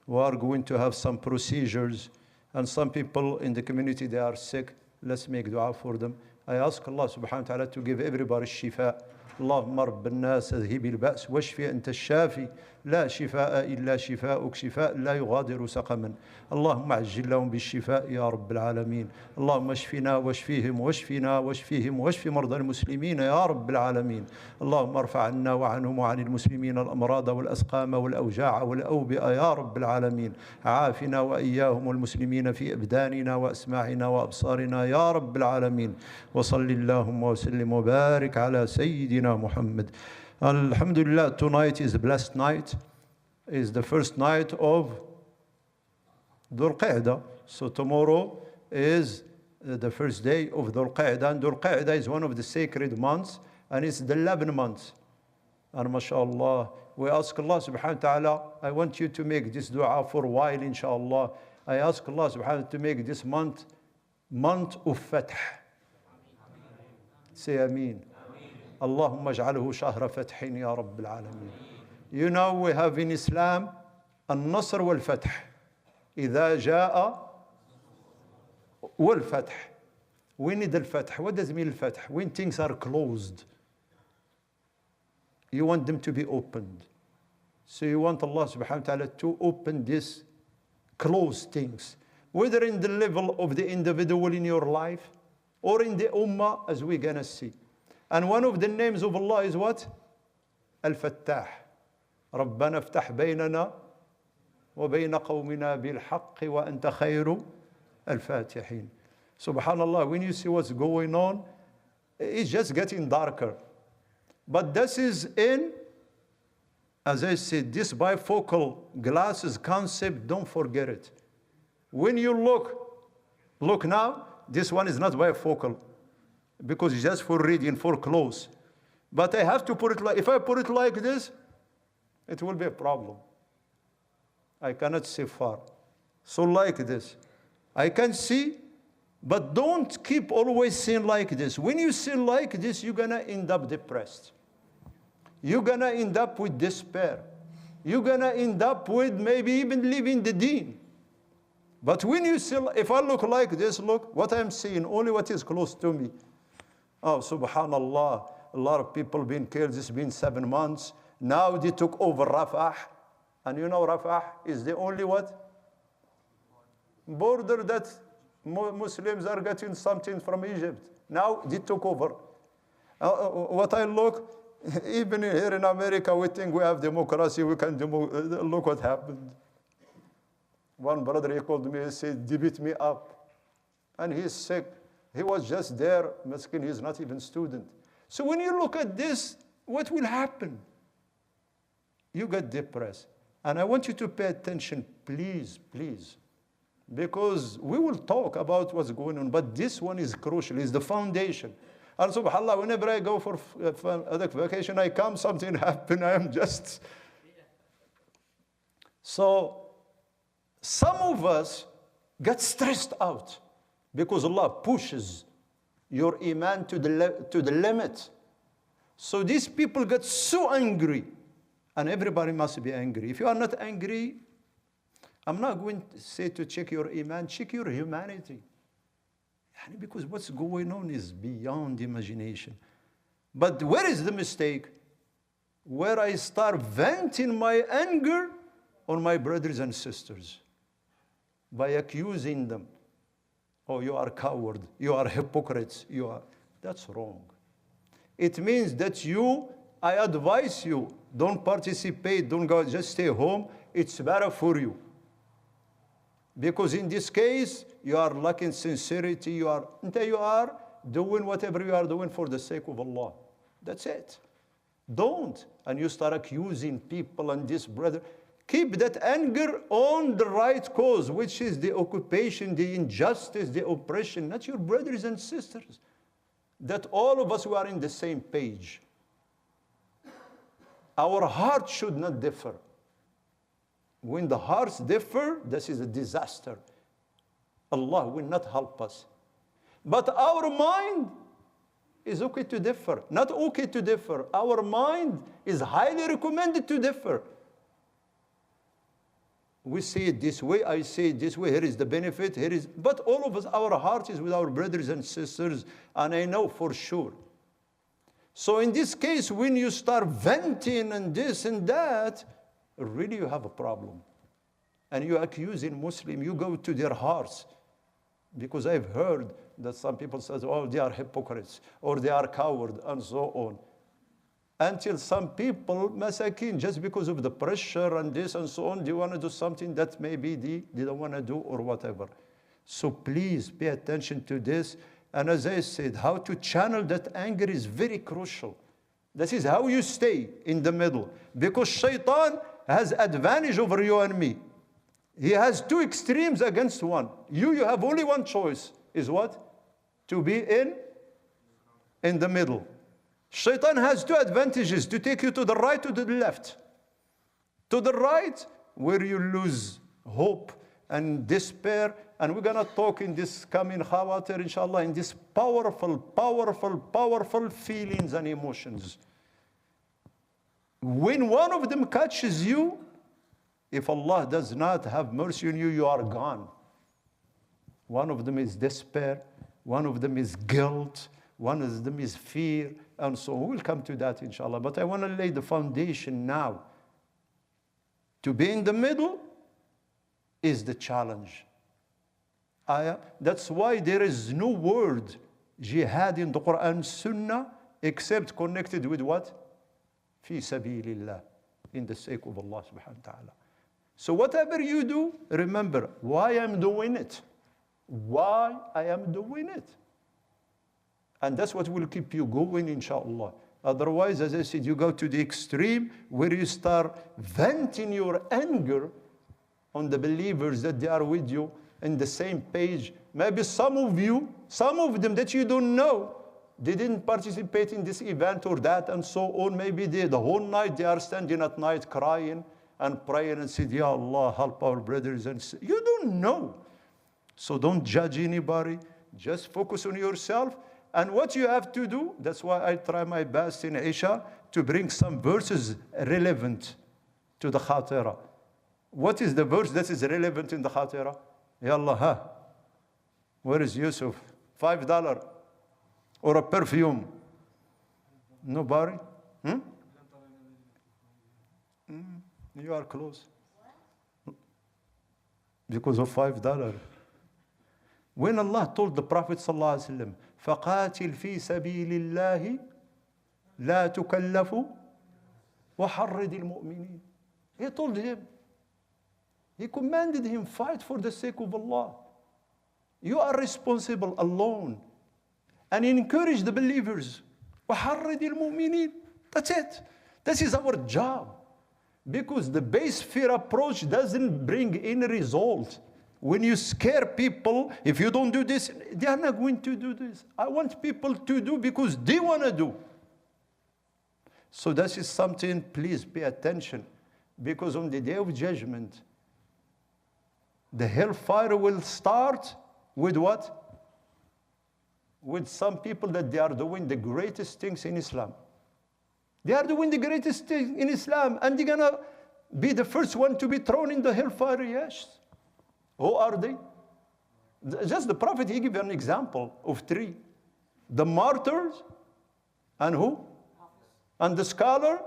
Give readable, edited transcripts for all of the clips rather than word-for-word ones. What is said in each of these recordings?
We are going to have some procedures, and some people in the community, they are sick. Let's make dua for them. I ask Allah subhanahu wa ta'ala to give everybody shifa. اللهم رب الناس اذهب البأس واشفي أنت الشافي لا شفاء إلا شفاءك شفاء لا يغادر سقما اللهم عجل لهم بالشفاء يا رب العالمين اللهم اشفنا واشفيهم واشفنا واشفيهم واشف مرضى المسلمين يا رب العالمين اللهم ارفع عنا وعنهم وعن المسلمين الأمراض والأسقام والأوجاع والأوبئة يا رب العالمين عافنا وإياهم والمسلمين في أبداننا وأسماعنا وأبصارنا يا رب العالمين وصل اللهم وسلم وبارك على سيدنا Muhammad. Alhamdulillah, tonight is a blessed night. Is the first night of Dhul Qa'dah. So tomorrow is the first day of Dhul Qa'dah. And Dhul Qa'dah is one of the sacred months, and it's the 11 months. And mashallah, we ask Allah subhanahu wa ta'ala, I want you to make this dua for a while, inshallah. I ask Allah subhanahu wa ta'ala to make this month of fath. Say Ameen. اللهم اجعله شهر فتح يا رب العالمين. You know, we have in Islam النصر والفتح. إذا جاء والفتح. We need الفتح. What does it mean الفتح? When things are closed, you want them to be opened. So you want Allah subhanahu wa ta'ala to open these closed things, whether in the level of the individual in your life or in the ummah, as we're gonna see. And one of the names of Allah is what? Al-Fattah. ربنا افتح بيننا وبين قومنا بالحق وأنت خير الفاتحين. Subhanallah, when you see what's going on, it's just getting darker. But this is in, as I said, this bifocal glasses concept, don't forget it. When you look now, this one is not bifocal, because it's just for reading, for close. But I have to put it like, if I put it like this, it will be a problem. I cannot see far. So like this. I can see, but don't keep always seeing like this. When you see like this, you're gonna end up depressed. You're gonna end up with despair. You're gonna end up with maybe even leaving the deen. But when you see, if I look like this, look, what I'm seeing, only what is close to me. Oh, subhanallah, a lot of people being killed. It's been 7 months. Now they took over Rafah. And you know Rafah is the only what? Border that Muslims are getting something from Egypt. Now they took over. What I look, even here in America, we think we have democracy, we can look what happened. One brother, he called me, he said, they beat me up. And he's sick. He was just there, Meskin, he's not even student. So when you look at this, what will happen? You get depressed. And I want you to pay attention, please, please. Because we will talk about what's going on, but this one is crucial, it's the foundation. And subhanAllah, whenever I go for vacation, I come, something happen, I am just... So, some of us get stressed out because Allah pushes your iman to the limit. So these people get so angry, and everybody must be angry. If you are not angry, I'm not going to say to check your iman, check your humanity. Because what's going on is beyond imagination. But where is the mistake? Where I start venting my anger on my brothers and sisters by accusing them. Oh, you are coward, you are hypocrites, you are... That's wrong. It means that I advise you, don't participate, don't go, just stay home. It's better for you. Because in this case, you are lacking sincerity, you are doing whatever you are doing for the sake of Allah. That's it. Don't. And you start accusing people and this brother. Keep that anger on the right cause, which is the occupation, the injustice, the oppression, not your brothers and sisters. That all of us, we are in the same page. Our hearts should not differ. When the hearts differ, this is a disaster. Allah will not help us. But our mind is okay to differ. Not okay to differ. Our mind is highly recommended to differ. We say it this way, I say it this way, here is the benefit, here is, but all of us, our heart is with our brothers and sisters, and I know for sure. So in this case, when you start venting and this and that, really you have a problem. And you accusing Muslim, you go to their hearts. Because I've heard that some people say, oh, they are hypocrites, or they are cowards, and so on. Until some people, masakin, just because of the pressure and this and so on, they want to do something that maybe they don't want to do or whatever. So please pay attention to this. And as I said, how to channel that anger is very crucial. This is how you stay in the middle. Because shaitan has advantage over you and me. He has two extremes against one. You have only one choice. Is what? To be in the middle. Shaitan has two advantages, to take you to the right or to the left. To the right, where you lose hope and despair. And we're going to talk in this coming Khawatir, inshallah, in this powerful, powerful, powerful feelings and emotions. When one of them catches you, if Allah does not have mercy on you, you are gone. One of them is despair, one of them is guilt, one of them is fear, and so we'll come to that, inshallah. But I want to lay the foundation now. To be in the middle is the challenge. That's why there is no word jihad in the Quran Sunnah except connected with what? Fi sabilillah, in the sake of Allah subhanahu wa ta'ala. So whatever you do, remember why I'm doing it. Why I am doing it. And that's what will keep you going, inshallah. Otherwise, as I said, you go to the extreme where you start venting your anger on the believers that they are with you in the same page. Maybe some of them that you don't know, they didn't participate in this event or that and so on. Maybe the whole night they are standing at night crying and praying and said, Ya Allah, help our brothers and sisters. You don't know. So don't judge anybody. Just focus on yourself. And what you have to do, that's why I try my best in Isha to bring some verses relevant to the Khatera. What is the verse that is relevant in the Khatera? Ya Allah, where is Yusuf? $5 or a perfume? Nobody? You are close. Because of $5. When Allah told the Prophet sallallahu alaihi wasallam, فَقَاتِلْ فِي سَبِيلِ اللَّهِ لَا تُكَلَّفُ وَحَرِّدِ الْمُؤْمِنِينَ. He told him, he commanded him, fight for the sake of Allah. You are responsible alone. And encourage the believers. وَحَرِّدِ الْمُؤْمِنِينَ. That's it. This is our job. Because the base fear approach doesn't bring any result. When you scare people, if you don't do this, they are not going to do this. I want people to do because they want to do. So that is something, please pay attention. Because on the day of judgment, the hellfire will start with what? With some people that they are doing the greatest things in Islam. They are doing the greatest things in Islam, and they're going to be the first one to be thrown in the hellfire, yes. Who are they? Just the Prophet, he gave an example of three. The martyrs, and who? And the scholar,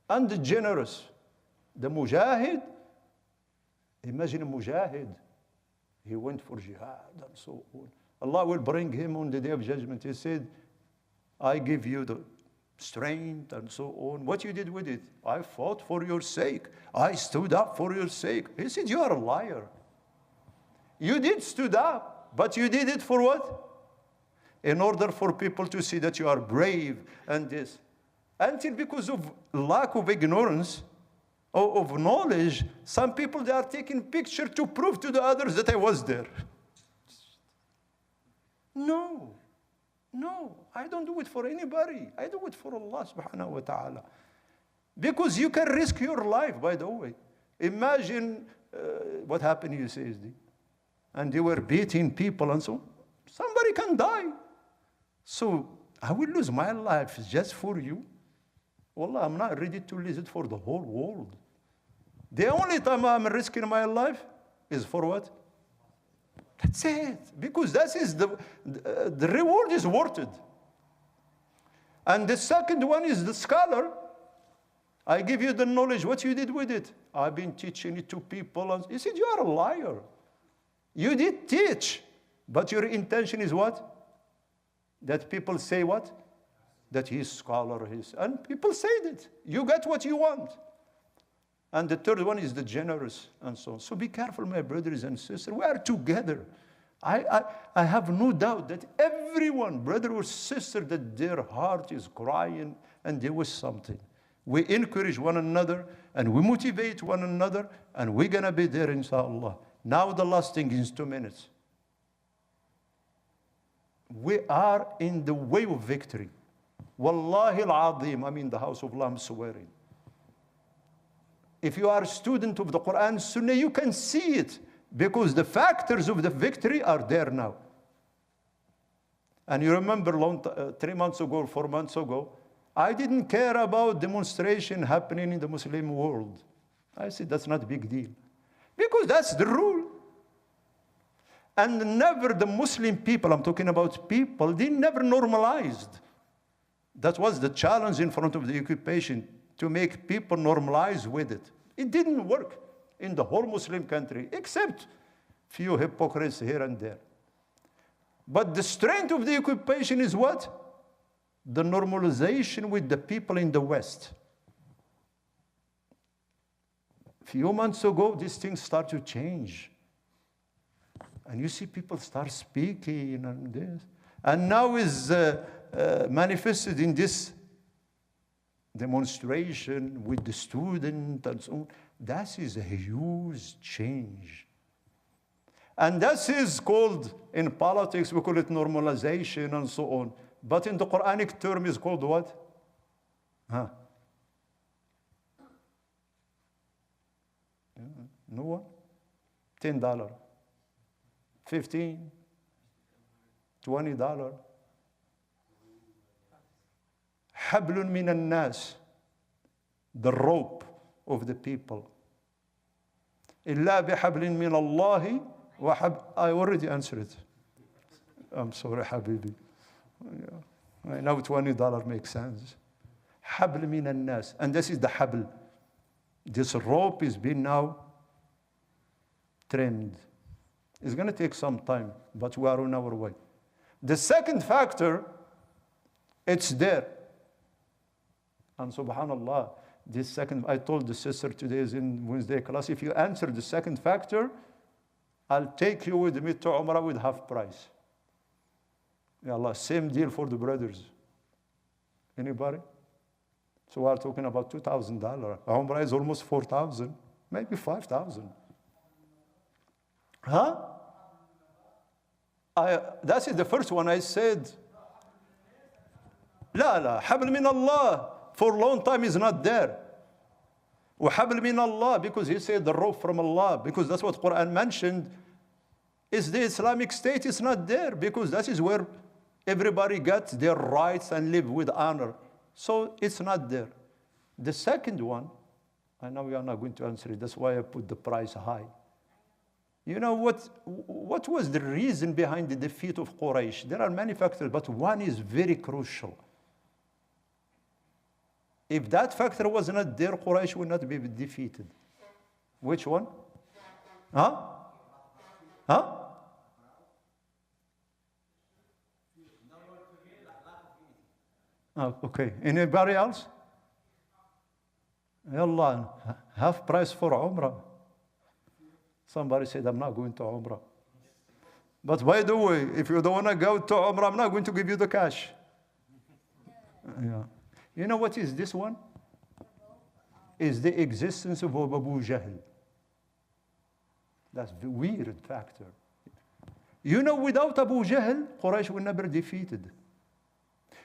and the generous. The mujahid, imagine a mujahid. He went for jihad and so on. Allah will bring him on the day of judgment. He said, I give you the strength and so on. What you did with it? I fought for your sake. I stood up for your sake. He said, you are a liar. You did stood up, but you did it for what? In order for people to see that you are brave and this. Until because of lack of ignorance or of knowledge, some people, they are taking picture to prove to the others that I was there. No. No, I don't do it for anybody. I do it for Allah subhanahu wa ta'ala. Because you can risk your life, by the way. Imagine what happened in UCSD. And they were beating people and so on. Somebody can die. So I will lose my life just for you. Wallah, I'm not ready to lose it for the whole world. The only time I'm risking my life is for what? That's it. Because that is the reward is worth it. And the second one is the scholar. I give you the knowledge. What you did with it? I've been teaching it to people. And he said, you are a liar. You did teach. But your intention is what? That people say what? That he's scholar. And people say that. You get what you want. And the third one is the generous and so on. So be careful, my brothers and sisters. We are together. I have no doubt that everyone, brother or sister, that their heart is crying and there was something. We encourage one another and we motivate one another and we're going to be there, inshallah. Now the last thing is 2 minutes. We are in the way of victory. Wallahi al-azim, I'm in the house of Allah, I'm swearing. If you are a student of the Quran Sunnah, you can see it because the factors of the victory are there now. And you remember 3 months ago or 4 months ago, I didn't care about demonstration happening in the Muslim world. I said, that's not a big deal. Because that's the rule. And never the Muslim people, I'm talking about people, they never normalized. That was the challenge in front of the occupation, to make people normalize with it. It didn't work in the whole Muslim country, except few hypocrites here and there. But the strength of the occupation is what? The normalization with the people in the West. Few months ago, these things start to change. And you see people start speaking and this. And now is manifested in this demonstration with the student and so on. That is a huge change. And that is called, in politics, we call it normalization and so on. But in the Quranic term is called what? Huh? No one? $10, $15, $20. حبل من الناس, the rope of the people. إلا بحبل من الله وحبل. I already answered it. I'm sorry, Habibi. I know $20 makes sense. حبل من الناس, and this is the habl. This rope is being now trimmed. It's going to take some time, but we are on our way. The second factor, it's there. And subhanallah, this second, I told the sister today is in Wednesday class, if you answer the second factor, I'll take you with me to Umrah with half price. Ya Allah, same deal for the brothers. Anybody? So we're talking about $2,000. Umrah is almost $4,000, maybe $5,000. Huh? That's the first one I said. لا حبل من الله for a long time is not there. وحبل من الله, because he said the rope from Allah, because that's what Quran mentioned. Is the Islamic State is not there, because that is where everybody gets their rights and live with honor. So it's not there. The second one, I know we are not going to answer it, that's why I put the price high. You know what was the reason behind the defeat of Quraysh? There are many factors, but one is very crucial. If that factor was not there, Quraysh would not be defeated. Which one? Huh? Huh? Oh, okay. Anybody else? Yallah, half price for Umrah. Somebody said, I'm not going to Umrah. But by the way, if you don't want to go to Umrah, I'm not going to give you the cash. Yeah. You know what is this one? Is the existence of Abu Jahl. That's the weird factor. You know, without Abu Jahl, Quraysh would never defeated.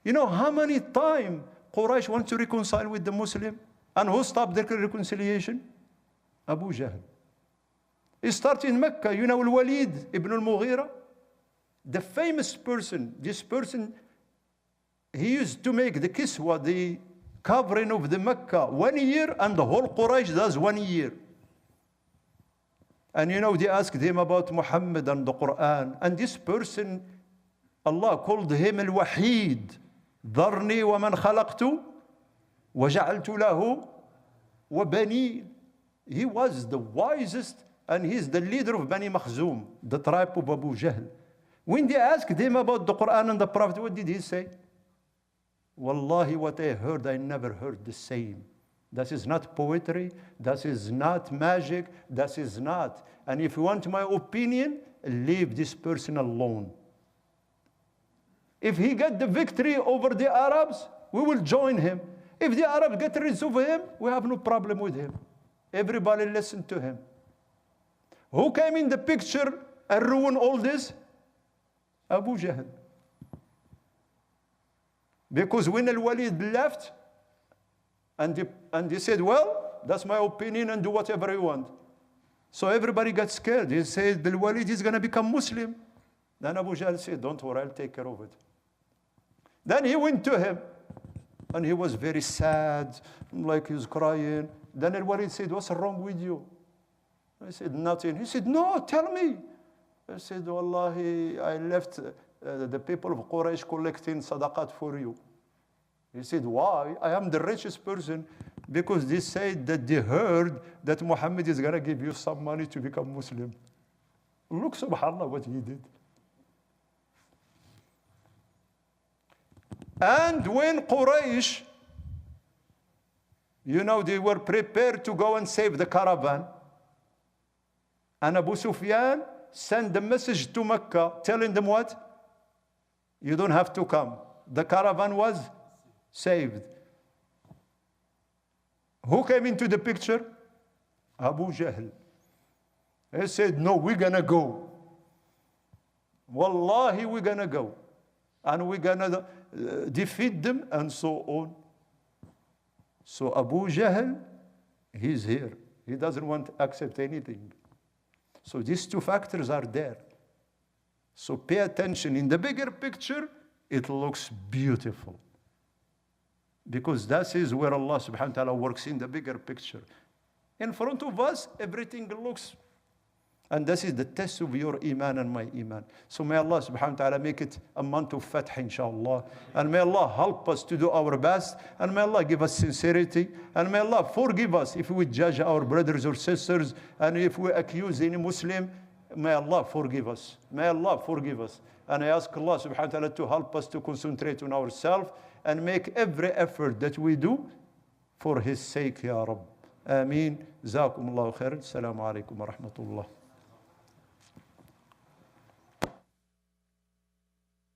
You know how many times Quraysh want to reconcile with the Muslim? And who stopped their reconciliation? Abu Jahl. It started in Mecca. You know Al-Walid ibn al-Mughira? The famous person, this person, he used to make the kiswa, the covering of the Mecca, 1 year, and the whole Quraysh does 1 year. And you know, they asked him about Muhammad and the Quran. And this person, Allah called him Al-Wahid. ذرني ومن خلقت وجعلت له وبني. He was the wisest, and he's the leader of Bani Makhzum, the tribe of Abu Jahl. When they asked him about the Quran and the Prophet, what did he say? Wallahi, what I heard, I never heard the same. That is not poetry, that is not magic, that is not. And if you want my opinion, leave this person alone. If he get the victory over the Arabs, we will join him. If the Arabs get rid of him, we have no problem with him. Everybody listen to him. Who came in the picture and ruined all this? Abu Jahl. Because when Al-Walid left, and he said, well, that's my opinion and do whatever you want. So everybody got scared. He said, Al-Walid is going to become Muslim. Then Abu Jahl said, don't worry, I'll take care of it. Then he went to him, and he was very sad, like he was crying. Then Al-Walid said, what's wrong with you? I said, nothing. He said, no, tell me. I said, Wallahi, I left the people of Quraysh collecting sadaqat for you. He said, why? I am the richest person, because they said that they heard that Muhammad is going to give you some money to become Muslim. Look, subhanAllah, what he did. And when Quraysh, you know, they were prepared to go and save the caravan, and Abu Sufyan sent the message to Mecca telling them what? You don't have to come. The caravan was saved. Who came into the picture? Abu Jahl. He said, no, we're going to go. Wallahi, we're going to go. And we're going to defeat them and so on. So Abu Jahl, he's here. He doesn't want to accept anything. So these two factors are there. So pay attention. In the bigger picture, it looks beautiful. Because that is where Allah subhanahu wa ta'ala works, in the bigger picture. In front of us, everything looks. And this is the test of your iman and my iman. So may Allah subhanahu wa ta'ala make it a month of fath, inshallah. And may Allah help us to do our best. And may Allah give us sincerity. And may Allah forgive us if we judge our brothers or sisters. And if we accuse any Muslim, may Allah forgive us. May Allah forgive us. And I ask Allah subhanahu wa ta'ala to help us to concentrate on ourselves and make every effort that we do for His sake, Ya Rabb. Ameen. Jazakum Allahu khairan. Assalamu alaikum wa rahmatullah.